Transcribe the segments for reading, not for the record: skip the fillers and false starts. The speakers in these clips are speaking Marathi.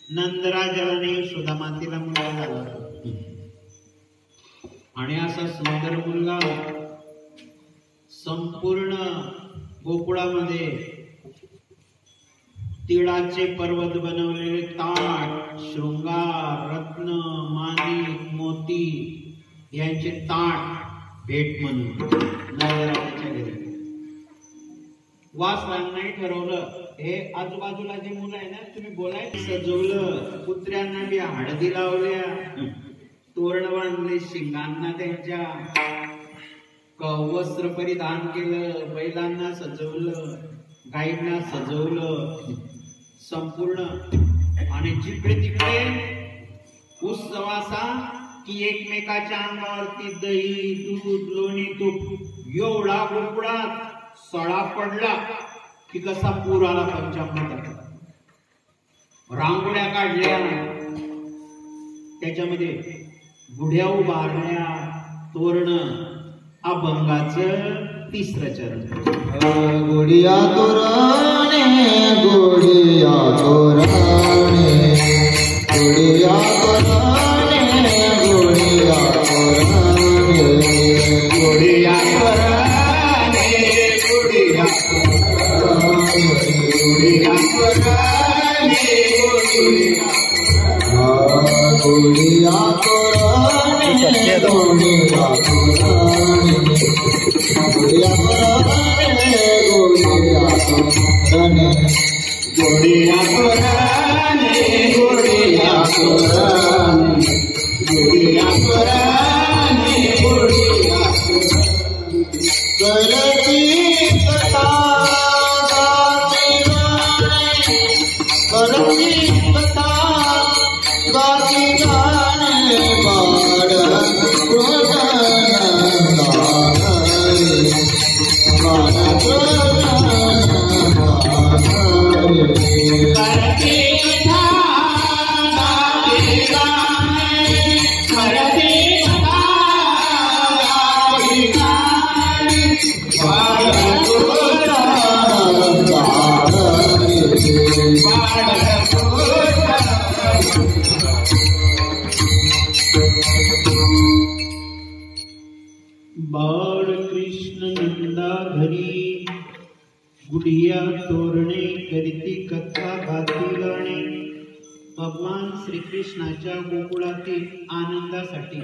नंदराजाने सुदामातीला मुलगा झाला आणि असा सुंदर मुलगा संपूर्ण गोकुळामध्ये तिळाचे पर्वत बनवलेले ताट, शृंगार, रत्न, माणिक, मोती यांचे ताट भेट म्हणून नंदराजाच्या घरी. वासरांनाही ठरवलं, हे आजूबाजूला जे मुलं आहे ना, तुम्ही बोलायचं सजवलं, कुत्र्यांना बी हळदी लावल्या, तोरण बांधले, शिंगांना त्यांच्या वस्त्र परिधान केलं, बैलांना सजवलं, गाईंना सजवलं संपूर्ण. आणि जिकडे तिकडे उत्सवाचा की एकमेकाच्या अंगावरती दही, दूध, लोणी, तूप एवढा गोकुळात सडा पडला की कसा पूर आला पंचामृतात. रांगोळ्या काढल्या, त्याच्यामध्ये गुढ्या उभारल्या, तोरण. अभंगाचं तिसरं चरण. गुडिया तोरणे, गुडिया तोरणे, गुडिया तोरणे, गुडिया तोरणे, गुडिया तोरणे, गुडिया गुडिया तोरणे, गुडिया तोरणे, गुडिया तोरणे, गुडिया तोरणे, गुडिया तोरणे, गुडिया तोरणे, गुडिया तोरणे, गुडिया तोरणे, गुडिया करती कथा गाती गाणे, करती कथा गाती गाणे, बाळ बाळकृष्ण नंदा घरी गुडिया तोरणे, करीती कथा गाती गाणे. भगवान श्रीकृष्णाच्या गोकुळातील आनंदासाठी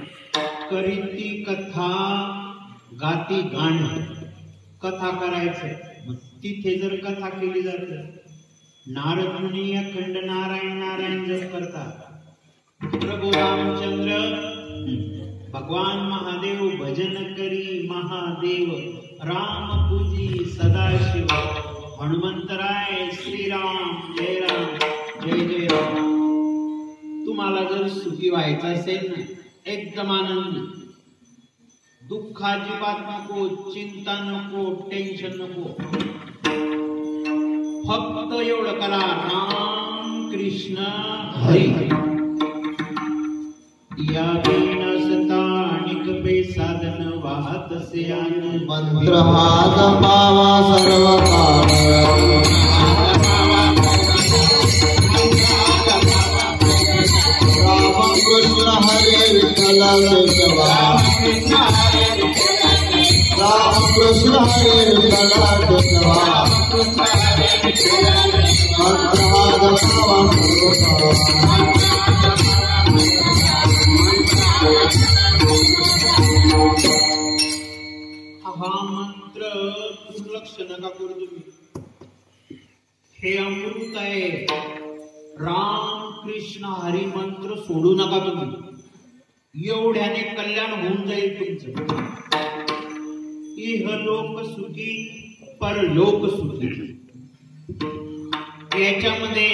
करीती कथा गाती गाणं. कथा करायचं, तिथे जर कथा केली जाते, नारद मुनी अखंड नारायण नारायण जप करतात. प्रभू रामचंद्र भगवान महादेव भजन करी, महादेव राम पूजी सदाशिव. हनुमंतराय श्रीराम जय राम जय जय राम. तुम्हाला जर सुखी व्हायचं असेल ना, एकदम आनंदी, दुःख अजिबात नको, चिंता नको, टेन्शन नको, फक्त एवढं करा, राम कृष्ण हरी. तस्य आनंद मंत्र हा जपावा सर्व काळ कृष्ण हरे विठ्ठल केशवा राम कृष्ण हरे विठ्ठल केशवा मंत्र हा जपावा हा मंत्र दुर्लक्ष नका करू तुम्ही. हे अमृत आहे. राम कृष्ण हरी मंत्र सोडू नका तुम्ही. एवढ्याने कल्याण होऊन जाईल तुमचं. इहलोक सुखी परलोक सुखी. याच्यामध्ये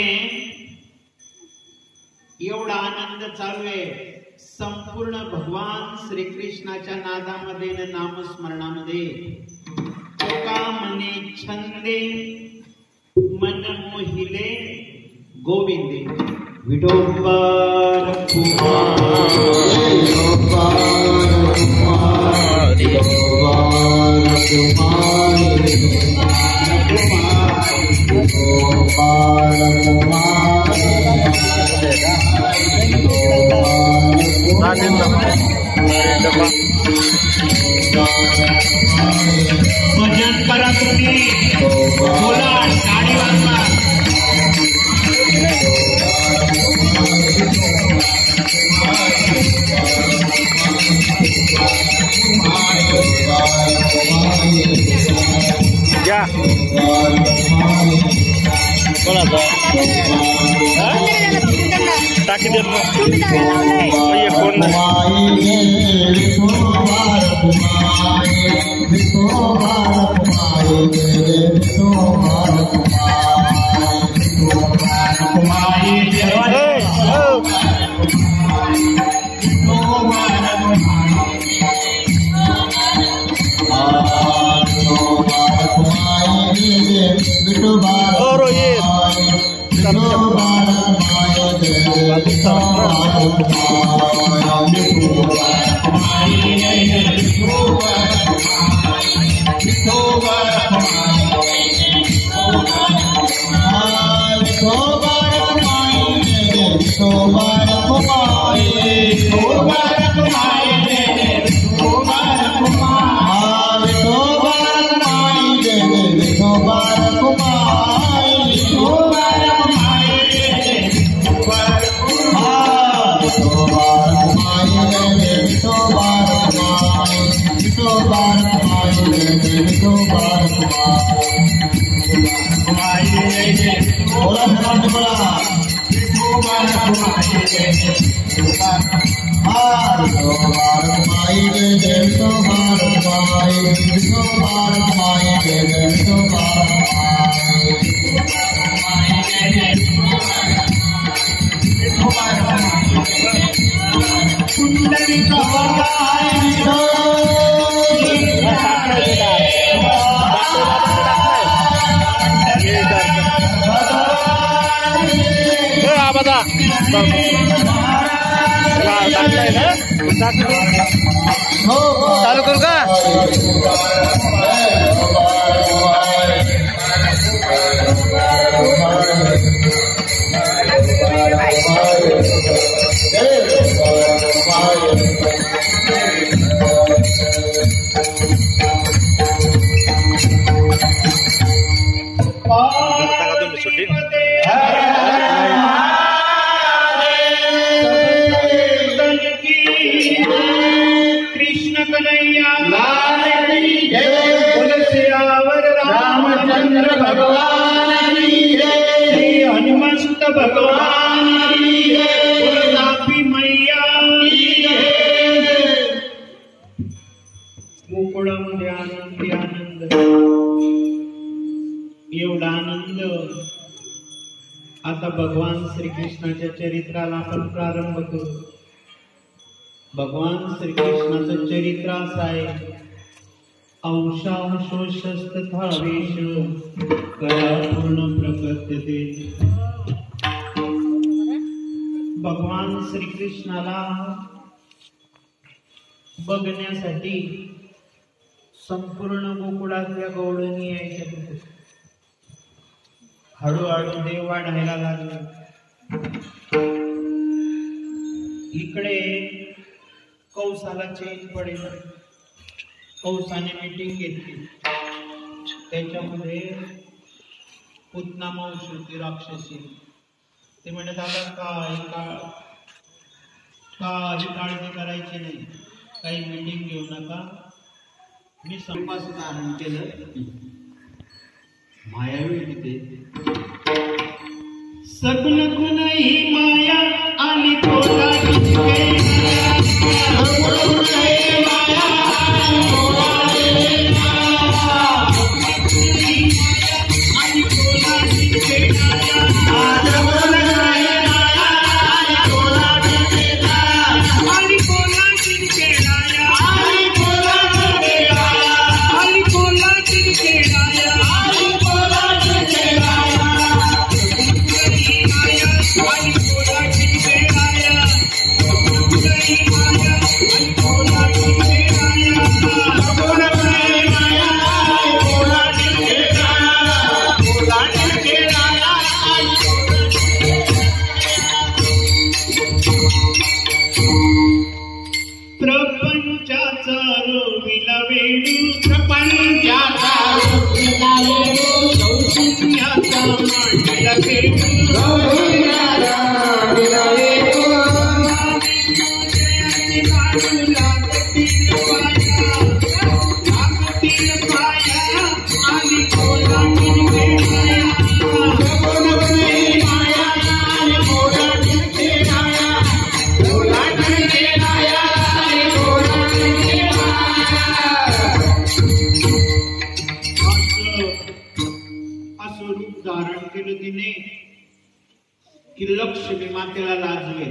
एवढा आनंद चालू आहे. संपूर्ण भगवान श्रीकृष्णाच्या नादामध्ये न नामस्मरणामध्ये तुका मने छंदे मन मोहिले गोविंदे विठोबार कुमार भजन करा तुम्ही. बोला, टाळी वाजवा. या बोला टाकी देत कोण चालू करू का? कृष्ण कन्हैया रामचंद्र भगवान श्री हनुमंत भगवान मैया गोकुळामध्ये आनंदी आनंद. एवढा आनंद. आता भगवान श्रीकृष्णाच्या चरित्राला आपण प्रारंभ करू. भगवान श्रीकृष्णाचं चरित्र असं आहे. अंशांशोषस्तथावेश कला पूर्ण प्रकटते. भगवान श्रीकृष्णाला बघण्यासाठी संपूर्ण गोकुळातल्या गवळणी यायच्या तिथे. हळूहळू देव वाढायला लागले. इकडे कौसाला चेंज पडेल. कौसाने मीटिंग घेतली. त्याच्यामध्ये पुतना मावशी होती राक्षसी. ते म्हणत आला काही काळजी करायची नाही, काही मीटिंग घेऊ नका. मी संपास धारण केलं. मायावी तिथे सगुण गुण ही माया आली कोलाची लक्ष्मी मातेला लाजवे.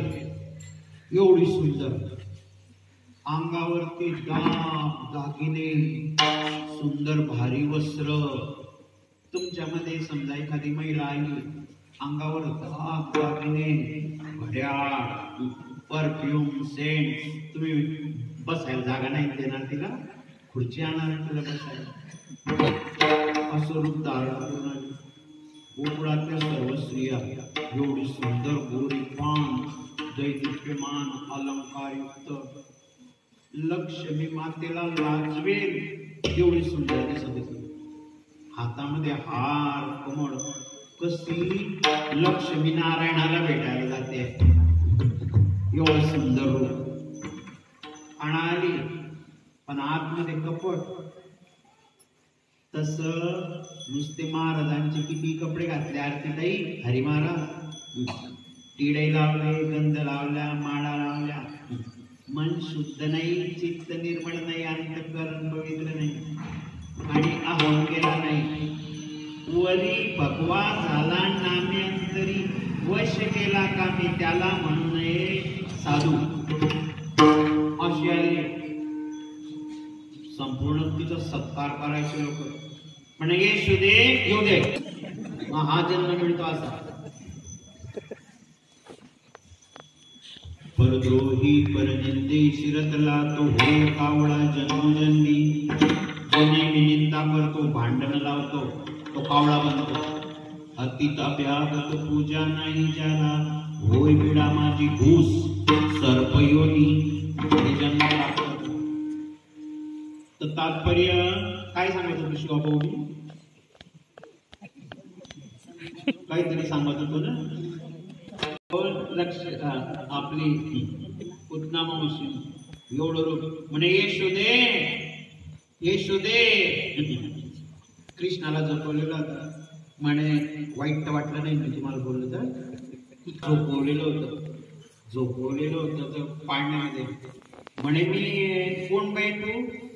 एवढी सुंदर अंगावरती दागिने, सुंदर भारी वस्त्र. तुमच्यामध्ये समजा एखादी महिला आली, अंगावर दागिने, घड्याळ, परफ्यूम, सेंट, तुम्ही बसायला जागा नाही देणार तिला, खुर्ची आणणार तिला बसायला. असं रूप धारण करून गोकुळातल्या सर्व स्त्रिया एवढी सुंदर गोरीपान, दैदिप्यमान, अलंकारयुक्त लक्ष्मी मातेला लाजवेल एवढी सुंदर दिसत होती. हातामध्ये हार, कमळ. कशी लक्ष्मी नारायणाला भेटायला जाते, एवढं सुंदर रूप. आणाली पण आतमध्ये कपट. तस नुसते महाराजांचे किती कपडे घातले आरतीताई, हरी महाराज. टिडे लावले, गंध लावल्या, माळा लावल्या. मन शुद्ध नाही, चित्त निर्मळ नाही, अंतःकरण पवित्र नाही आणि अहम गेला नाही. वरी भगवा झाला नाम्यांतरी, वश केला कामी त्याला म्हणू नये साधू. अशी आली. संपूर्ण तिचा सत्कार करायचे लोक. म्हणे येशू दे, येऊ दे, हा जन्म मिळतो असा. परद्रोही परनिंदे शिरतला तो होय कावळा जन्मोजन्मी. जो नेहमी निंदा करतो, भांडण लावतो, तो कावळा बनतो. अतीत अभ्यागत पूजा नाही ज्याला, होय पिढा माझी घूस सर्पयोनी जन्म लागतो. तर तात्पर्य काय सांगत होतो शिवाभाऊनी? काहीतरी सांगत होतो ना. लक्ष आपली पुतना मावशी एवढं रूप. म्हणे यशोदे, यशोदे. कृष्णाला झोपवलेलं होतं. म्हणे वाईट तर वाटलं नाही मी तुम्हाला बोललो तर. झोपवलेलं होतं तर पाळण्यामध्ये. म्हणे मी कोण बाई तू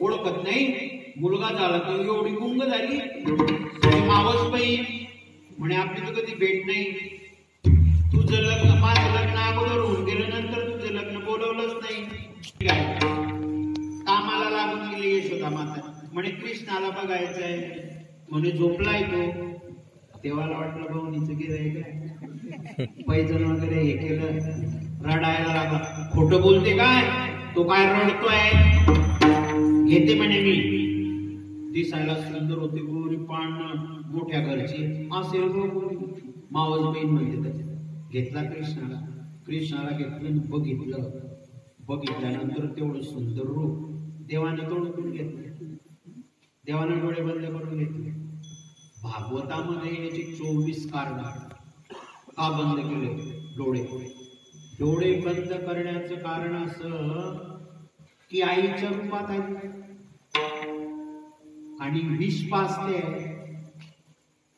ओळखत नाही, मुलगा झाला तर एवढी गुंग झाली, मावस बाई. म्हणे आपली तर कधी भेट नाही. तुझं लग्न, माझं लग्न अगोदर होऊन गेलं, नंतर तुझं लग्न बोलवलंच नाही. कामाला लागून गेली यशोदा माता. म्हणे कृष्णाला बघायचंय. म्हणे झोपलाय तो. देवाला वाटलं भाऊनीचं गिरायक काय, पैजण वगैरे हे केलं, रडायला लागला. खोटं बोलते काय, तो काय रडतोय. घेते म्हणे मी. दिसायला सुंदर होते, गोरी पान, मोठ्या घरची, असे मावस बहीण म्हणते त्याचे. घेतला कृष्णाला घेतलं, बघितल्यानंतर तेवढं सुंदर रूप देवाने तोडून घेतलं, देवाने डोळे बंद करून घेतले. भागवतामध्ये याचे 24 कारण का बंद केले? डोळे बंद करण्याचं कारण असं की आईच्या रूपात आहे आणि विष पाजते.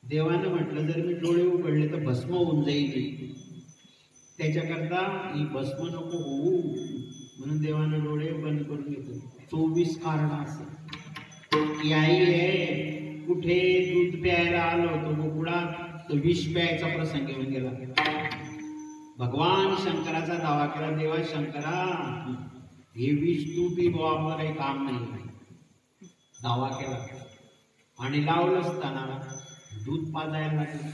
देवानं म्हटलं जर मी डोळे उघडले तर भस्म होऊन जाईल, त्याच्याकरता ही भस्म नको होऊ म्हणून देवानं डोळे बंद करून घेतले. 24 कारण असं की आई आहे, कुठे दूध प्यायला आलो होतो गोकुळात तर विष प्यायचा प्रसंग येऊन गेला. भगवान शंकराचा दावा केला, देवा शंकरा हे विष तू पी, बाबा काही काम नाही, दावा केला. आणि लावलं असताना दूध पाजायला लागलं.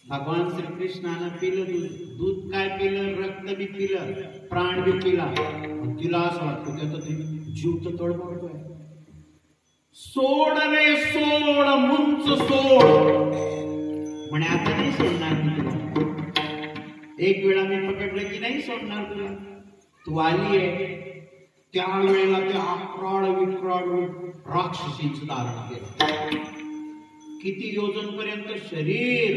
भगवान श्रीकृष्णानं पिलं दूध काय पिलं? रक्त बी पिलं, प्राण बी पिला. तिला असं वाटतं त्याचा जीव तर तडफडतोय. सोड रे सोड, मुंच सोड म्हणे, आता नाही सोडणार मी तुला. एक वेळा मी पकडलं की नाही सोडणार तुला. तू आली आहे त्यावेळेला त्या अक्राळ विक्राळ राक्षसींचं धारण केलं. किती योजन पर्यंत शरीर,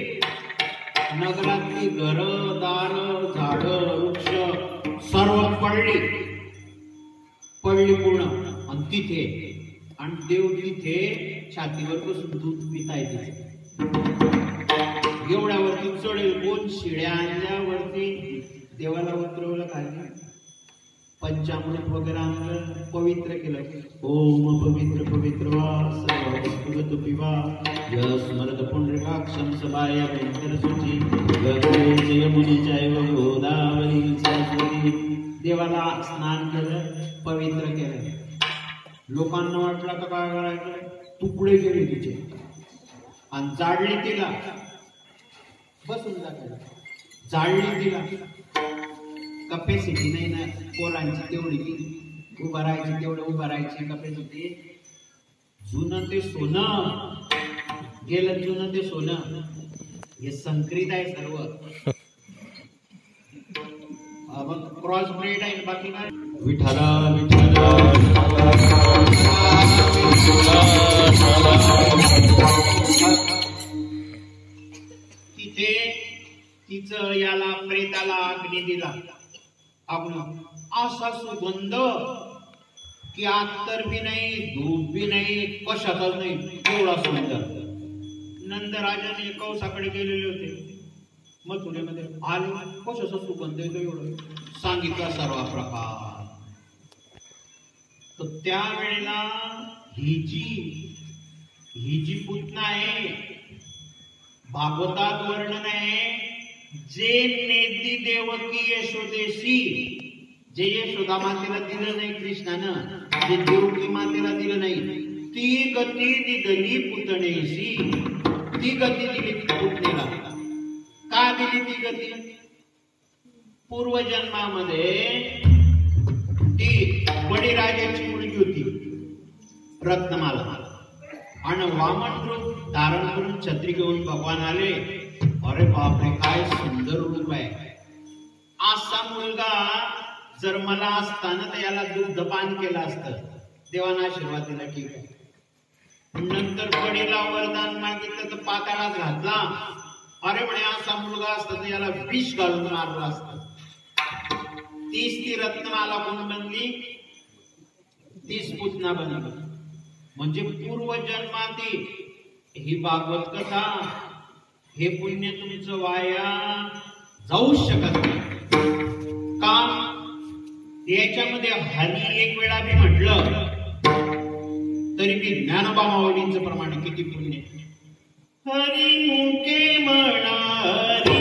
नगरातली घर, दार, झाड, वृक्ष सर्व पडली पूर्ण. आणि तिथे आणि देव तिथे छातीवर बसून दूध पिताय. एवढ्यावरती चढेल कोण? शिड्या आणल्यावरती देवाला उतरवलं, खाली पंचामृत वगैरे आणलं, पवित्र केलं. ओम पवित्र पवित्र वा सर्व पिवा यस्मरत पुंडरीकाक्षं सभाय वेंकट सुची यमुनीचैव गोदावरी सरस्वती. देवाला स्नान केलं, पवित्र केलं. लोकांना वाटलं तर काय करायचं? तुकडे केले तिचे आणि जाळली तिला. बसून जायला जाळली तिला. कपॅसिटी नाही ना पोरांची तेवढी, उभं राहायची तेवढं उभं राहायची कपॅसिटी. जुनं ते सोनं गेलं, जुनं ते सोनं. हे संकरित आहे सर्व, मग क्रॉस ब्रेड आहे, बाकी काय. विठाला विठाला तिथे तिचं याला प्रेताला अग्नी दिला. असा सुगंध की अत्तर बी नाही, धूप बी नाही, कशातच नाही, एवढा सुंदर. नंदराजाने कौसाकडे गेलेले होते मथुरेमध्ये, आले, कशाचा सुगंध येतो एवढं, सांगितला सर्व प्रकार. तर त्यावेळेला ही जी पुतना आहे, भागवतात वर्णन आहे, जे नेती देवकी यशोदेशी, जे यशोदा मातेला दिलं नाही कृष्णानं, जे देवकी मातेला दिलं नाही, ती गती दिली पुतणेशी. ती गती दिली पुतणेला. का दिली ती गती? पूर्वजन्मामध्ये ती बळीराजाची मुलगी होती रत्नमाला, आणि वामन रूप धारण करून छत्री घेऊन भगवान आले. अरे बापरे, काय सुंदर रूप आहे. असा मुलगा जर मला असताना तर याला दुग्धपान केलं असतं. देवाना आशीर्वाद दिला, ठीक आहे. नंतर बडीला वरदान मागितलं तर पाताळात घातला. अरे म्हणे, असा मुलगा असता तर याला विष घालून मारलं असतं. तीच ती रत्नमाला कोण बनली? तीच पुतना बनली. म्हणजे पूर्वजन्माती ही भागवत कथा, हे पुण्य तुमचं वाया जाऊ शकत नाही. का? याच्यामध्ये हरी एक वेळा मी म्हटलं तरी मी ज्ञानोबा माऊलींचं प्रमाण किती पुण्य. हरी मुके म्हणा, हरी